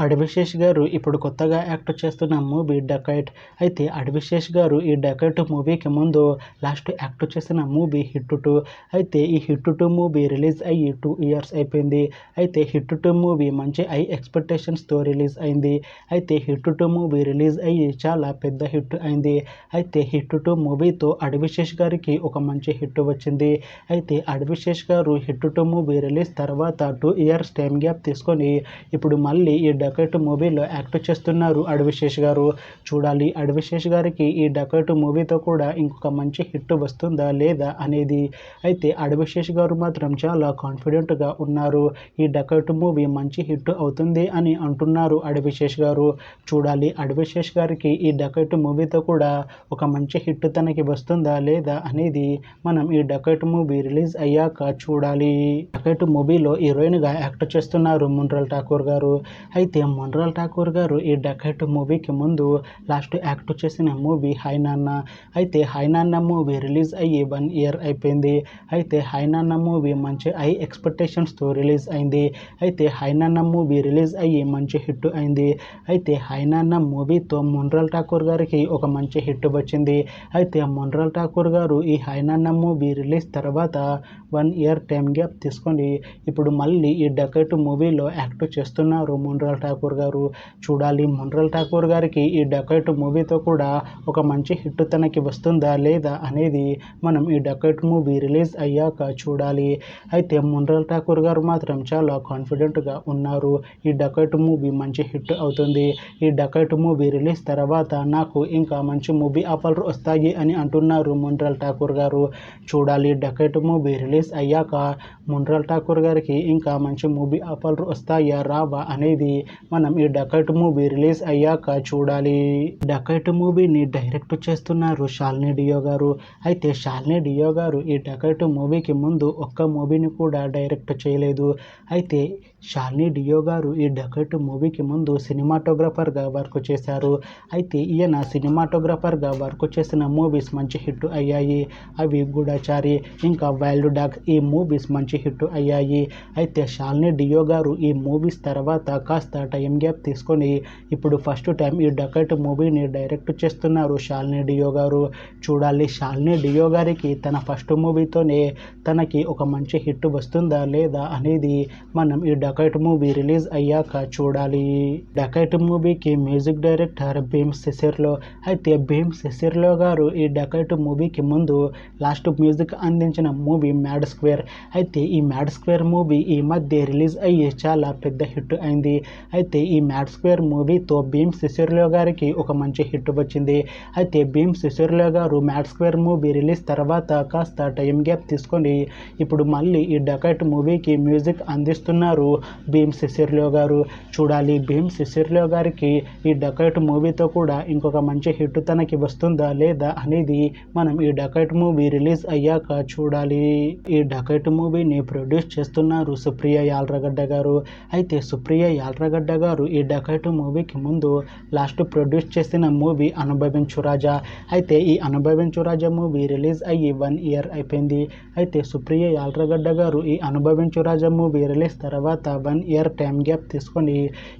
అడివిశేష్ గారు ఇప్పుడు కొత్తగా యాక్ట్ చేస్తున్న మూవీ డకైట్. అయితే అడివిశేష్ గారు ఈ డకైట్ మూవీకి ముందు లాస్ట్ యాక్ట్ చేసిన మూవీ హిట్ 2. అయితే ఈ హిట్ 2 మూవీ రిలీజ్ అయ్యి 2 ఇయర్స్ అయిపోయింది. అయితే హిట్ 2 మూవీ మంచి హై ఎక్స్పెక్టేషన్స్తో రిలీజ్ అయింది. అయితే హిట్ 2 మూవీ రిలీజ్ అయ్యి చాలా పెద్ద హిట్ అయింది. అయితే హిట్ 2 మూవీతో అడివిశేష్ గారికి ఒక మంచి హిట్ వచ్చింది. అయితే అడివిశేష్ గారు హిట్ 2 మూవీ రిలీజ్ తర్వాత 2 ఇయర్స్ టైం గ్యాప్ తీసుకొని ఇప్పుడు మళ్ళీ ఈ డకైట్ మూవీలో యాక్ట్ చేస్తున్నారు అడివిశేష్ గారు. చూడాలి అడివిశేష్ గారికి ఈ డకైట్ మూవీతో కూడా ఇంకొక మంచి హిట్ వస్తుందా లేదా అనేది. అయితే అడివిశేష్ గారు మాత్రం చాలా కాన్ఫిడెంట్గా ఉన్నారు. ఈ డకైట్ మూవీ మంచి హిట్ అవుతుంది అని అంటున్నారు అడివిశేష్ గారు. చూడాలి అడివిశేష్ గారికి ఈ డకైట్ మూవీతో కూడా ఒక మంచి హిట్ తనకి వస్తుందా లేదా అనేది మనం ఈ డకైట్ మూవీ రిలీజ్ అయ్యాక చూడాలి. డకైట్ మూవీలో హీరోయిన్గా యాక్ట్ చేస్తున్నారు మున్రల్ ఠాకూర్ గారు. అయితే మున్రల్ ఠాకూర్ గారు ఈ డకైట్ మూవీకి ముందు లాస్ట్ యాక్ట్ చేసిన మూవీ హై నాన్న. అయితే హై నాన్న మూవీ రిలీజ్ అయ్యి 1 ఇయర్ అయిపోయింది. అయితే హై నాన్న మూవీ మంచి హై ఎక్స్పెక్టేషన్స్తో రిలీజ్ అయింది. అయితే హై నాన్న మూవీ రిలీజ్ అయ్యి మంచి హిట్ అయింది. అయితే హై నాన్న మూవీతో మున్రల్ ఠాకూర్ గారికి ఒక మంచి హిట్ వచ్చింది. అయితే మున్రల్ ఠాకూర్ గారు ఈ హై నాన్న మూవీ రిలీజ్ తర్వాత 1 ఇయర్ టైం గ్యాప్ తీసుకొని ఇప్పుడు మళ్ళీ ఈ డకైట్ మూవీలో యాక్ట్ చేస్తున్నారు మున్రల్ ఠాకూర్ గారు. చూడాలి మున్రల్ ఠాకూర్ గారికి ఈ డకైట్ మూవీతో కూడా ఒక మంచి హిట్ తనకి వస్తుందా లేదా అనేది మనం ఈ డకైట్ మూవీ రిలీజ్ అయ్యాక చూడాలి. అయితే మున్రల్ ఠాకూర్ గారు మాత్రం చాలా కాన్ఫిడెంట్గా ఉన్నారు. ఈ డకైట్ మూవీ మంచి హిట్ అవుతుంది. ఈ డకైట్ మూవీ రిలీజ్ తర్వాత నాకు ఇంకా మంచి మూవీ ఆఫర్లు వస్తాయి అని అంటున్నారు మున్రల్ ఠాకూర్ గారు. చూడాలి డకైట్ మూవీ రిలీజ్ అయ్యాక మున్రల్ ఠాకూర్ గారికి ఇంకా మంచి మూవీ ఆఫర్లు వస్తాయా రావా అనేది మనం ఈ డకైట్ మూవీ రిలీజ్ అయ్యాక చూడాలి. డకైట్ మూవీని డైరెక్ట్ చేస్తున్నారు శాలిని డియో గారు. అయితే శాలిని డియో గారు ఈ డకైట్ మూవీకి ముందు ఒక్క మూవీని కూడా డైరెక్ట్ చేయలేదు. అయితే శాలిని డియో గారు ఈ డకైట్ మూవీకి ముందు సినిమాటోగ్రఫర్గా వర్క్ చేశారు. అయితే ఈయన సినిమాటోగ్రఫర్గా వర్క్ చేసిన మూవీస్ మంచి హిట్ అయ్యాయి. అవి గూఢచారి ఇంకా వైల్డ్ డాగ్ ఈ మూవీస్ మంచి హిట్ అయ్యాయి. అయితే శాలిని డియో గారు ఈ మూవీస్ తర్వాత కాస్త టైం గ్యాప్ తీసుకొని ఇప్పుడు ఫస్ట్ టైం ఈ డకైట్ మూవీని డైరెక్ట్ చేస్తున్నారు శాలిని డియో గారు. చూడాలి శాలిని డియో గారికి తన ఫస్ట్ మూవీతోనే తనకి ఒక మంచి హిట్ వస్తుందా లేదా అనేది మనం ఈ డకైట్ మూవీ రిలీజ్ అయ్యాక చూడాలి. డకైట్ మూవీకి మ్యూజిక్ డైరెక్టర్ భీమ్ సిసిర్లో. అయితే భీమ్ సిసిర్లో గారు ఈ డకైట్ మూవీకి ముందు లాస్ట్ మ్యూజిక్ అందించిన మూవీ మ్యాడ్ స్క్వేర్. అయితే ఈ మ్యాడ్ స్క్వేర్ మూవీ ఈ మధ్య రిలీజ్ అయ్యి చాలా పెద్ద హిట్ అయింది. అయితే ఈ మ్యాడ్ స్క్వేర్ మూవీతో భీమ్ సిసిర్లో గారికి ఒక మంచి హిట్ వచ్చింది. అయితే భీమ్ సిసిర్లో గారు మ్యాడ్ స్క్వేర్ మూవీ రిలీజ్ తర్వాత కాస్త టైం గ్యాప్ తీసుకొని ఇప్పుడు మళ్ళీ ఈ డకైట్ మూవీకి మ్యూజిక్ అందిస్తున్నారు భీమ్ సిసిర్లో గారు. చూడాలి భీమ్ సిసిర్లో గారికి ఈ డకైట్ మూవీతో కూడా ఇంకొక మంచి హిట్ తనకి వస్తుందా లేదా అనేది మనం ఈ డకైట్ మూవీ రిలీజ్ అయ్యాక చూడాలి. ఈ డకైట్ మూవీని ప్రొడ్యూస్ చేస్తున్నారు సుప్రియ యాల్రగడ్డ గారు. అయితే సుప్రియ యాల్రగడ్డ గారు ఈ డకైట్ మూవీకి ముందు లాస్ట్ ప్రొడ్యూస్ చేసిన మూవీ అనుభవించు రాజా. అయితే ఈ అనుభవించు రాజా మూవీ రిలీజ్ అయ్యి 1 ఇయర్ అయిపోయింది. అయితే సుప్రియ యాల్రగడ్డ గారు ఈ అనుభవించు రాజా మూవీ రిలీజ్ తర్వాత 1 ఇయర్ టైం గ్యాప్ తీసుకొని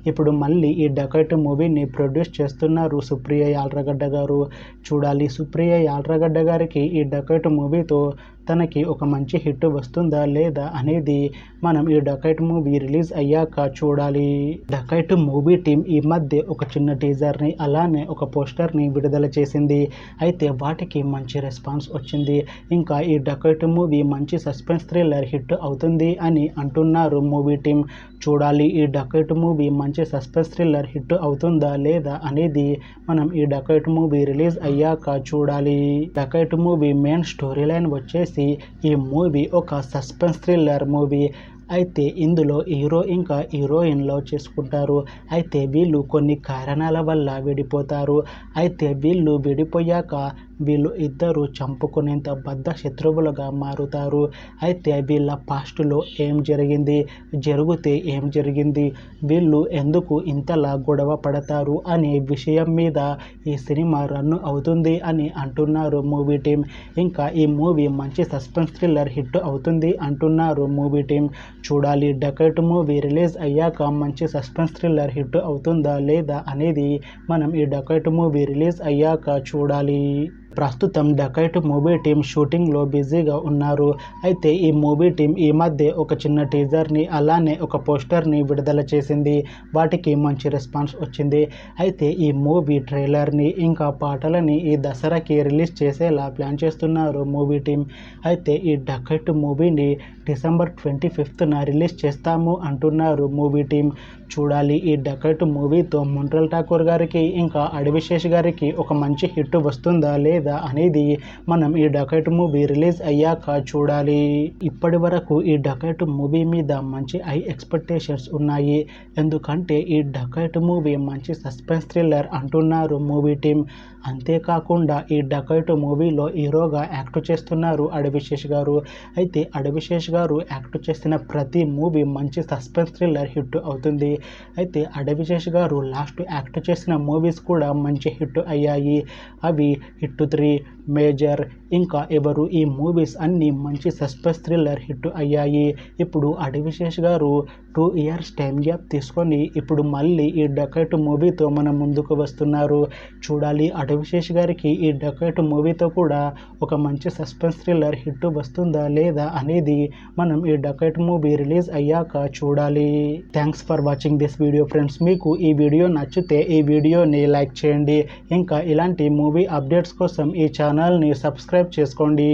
ఇప్పుడు మళ్ళీ ఈ డకైట్ మూవీని ప్రొడ్యూస్ చేస్తున్నారు సుప్రియ యాల్రగడ్డ గారు. చూడాలి సుప్రియ యాల్రగడ్డ గారికి ఈ డకైట్ మూవీతో తనకి ఒక మంచి హిట్ వస్తుందా లేదా అనేది మనం ఈ డకైట్ మూవీ రిలీజ్ అయ్యాక చూడాలి. డకైట్ మూవీ టీం ఈ మధ్య ఒక చిన్న టీజర్ని అలానే ఒక పోస్టర్ని విడుదల చేసింది. అయితే వాటికి మంచి రెస్పాన్స్ వచ్చింది. ఇంకా ఈ డకైట్ మూవీ మంచి సస్పెన్స్ థ్రిల్లర్ హిట్ అవుతుంది అని అంటున్నారు మూవీ టీం. చూడాలి ఈ డకైట్ మూవీ మంచి సస్పెన్స్ థ్రిల్లర్ హిట్ అవుతుందా లేదా అనేది మనం ఈ డకైట్ మూవీ రిలీజ్ అయ్యాక చూడాలి. Dacoit movie main story line వచ్చేసి ఈ మూవీ ఒక సస్పెన్స్ థ్రిల్లర్ మూవీ. అయితే ఇందులో హీరో ఇంకా హీరోయిన్ లవ్ చేసుకుంటారు. అయితే వీళ్ళు కొన్ని కారణాల వల్ల విడిపోతారు. అయితే వీళ్ళు విడిపోయాక వీళ్ళు ఇద్దరు చంపుకునేంత బద్ద శత్రువులుగా మారుతారు. అయితే వీళ్ళ పాస్ట్లో ఏం జరిగితే ఏం జరిగింది, వీళ్ళు ఎందుకు ఇంతలా గొడవ పడతారు అనే విషయం మీద ఈ సినిమా రన్ అవుతుంది అని అంటున్నారు మూవీ టీం. ఇంకా ఈ మూవీ మంచి సస్పెన్స్ థ్రిల్లర్ హిట్ అవుతుంది అంటున్నారు మూవీ టీం. చూడాలి డకైట్ మూవీ రిలీజ్ అయ్యాక మంచి సస్పెన్స్ థ్రిల్లర్ హిట్ అవుతుందా లేదా అనేది మనం ఈ డకైట్ మూవీ రిలీజ్ అయ్యాక చూడాలి. ప్రస్తుతం డకైట్ మూవీ టీం షూటింగ్లో బిజీగా ఉన్నారు. అయితే ఈ మూవీ టీం ఈ మధ్య ఒక చిన్న టీజర్ని అలానే ఒక పోస్టర్ని విడుదల చేసింది. వాటికి మంచి రెస్పాన్స్ వచ్చింది. అయితే ఈ మూవీ ట్రైలర్ని ఇంకా పాటలని ఈ దసరాకి రిలీజ్ చేసేలా ప్లాన్ చేస్తున్నారు మూవీ టీం. అయితే ఈ డకైట్ మూవీని డిసెంబర్ 25న రిలీజ్ చేస్తాము అంటున్నారు మూవీ టీం. చూడాలి ఈ డకైట్ మూవీతో మొంట్రల్ ఠాకూర్ గారికి ఇంకా అడివిశేష్ గారికి ఒక మంచి హిట్ వస్తుందా లేదా అనేది మనం ఈ డకైట్ మూవీ రిలీజ్ అయ్యాక చూడాలి. ఇప్పటి వరకు ఈ డకైట్ మూవీ మీద మంచి హై ఎక్స్పెక్టేషన్స్ ఉన్నాయి. ఎందుకంటే ఈ డకైట్ మూవీ మంచి సస్పెన్స్ థ్రిల్లర్ అంటున్నారు మూవీ టీం. అంతేకాకుండా ఈ డకైట్ మూవీలో హీరోగా యాక్ట్ చేస్తున్నారు అడివిశేష్ గారు. అయితే అడివిశేష్ గారు యాక్ట్ చేసిన ప్రతి మూవీ మంచి సస్పెన్స్ థ్రిల్లర్ హిట్ అవుతుంది. అయితే అడివిశేష్ గారు లాస్ట్ యాక్ట్ చేసిన మూవీస్ కూడా మంచి హిట్ అయ్యాయి. అవి హిట్ 3, మేజర్, ఇంకా ఎవరు, ఈ మూవీస్ అన్నీ మంచి సస్పెన్స్ థ్రిల్లర్ హిట్ అయ్యాయి. ఇప్పుడు అడివిశేష్ గారు 2 years టైం గ్యాప్ తీసుకొని ఇప్పుడు మళ్ళీ ఈ డకైట్ మూవీతో మన ముందుకు వస్తున్నారు. చూడాలి అడివిశేష్ గారికి ఈ డకైట్ మూవీతో కూడా ఒక మంచి సస్పెన్స్ థ్రిల్లర్ హిట్ వస్తుందా లేదా అనేది మనం ఈ డకైట్ మూవీ రిలీజ్ అయ్యాక చూడాలి. Thanks for watching this video friends. మీకు ఈ వీడియో నచ్చితే ఈ వీడియోని లైక్ చేయండి. ఇంకా ఇలాంటి మూవీ అప్డేట్స్ కోసం ఈ ఛానల్ని సబ్స్క్రైబ్ చేసుకోండి.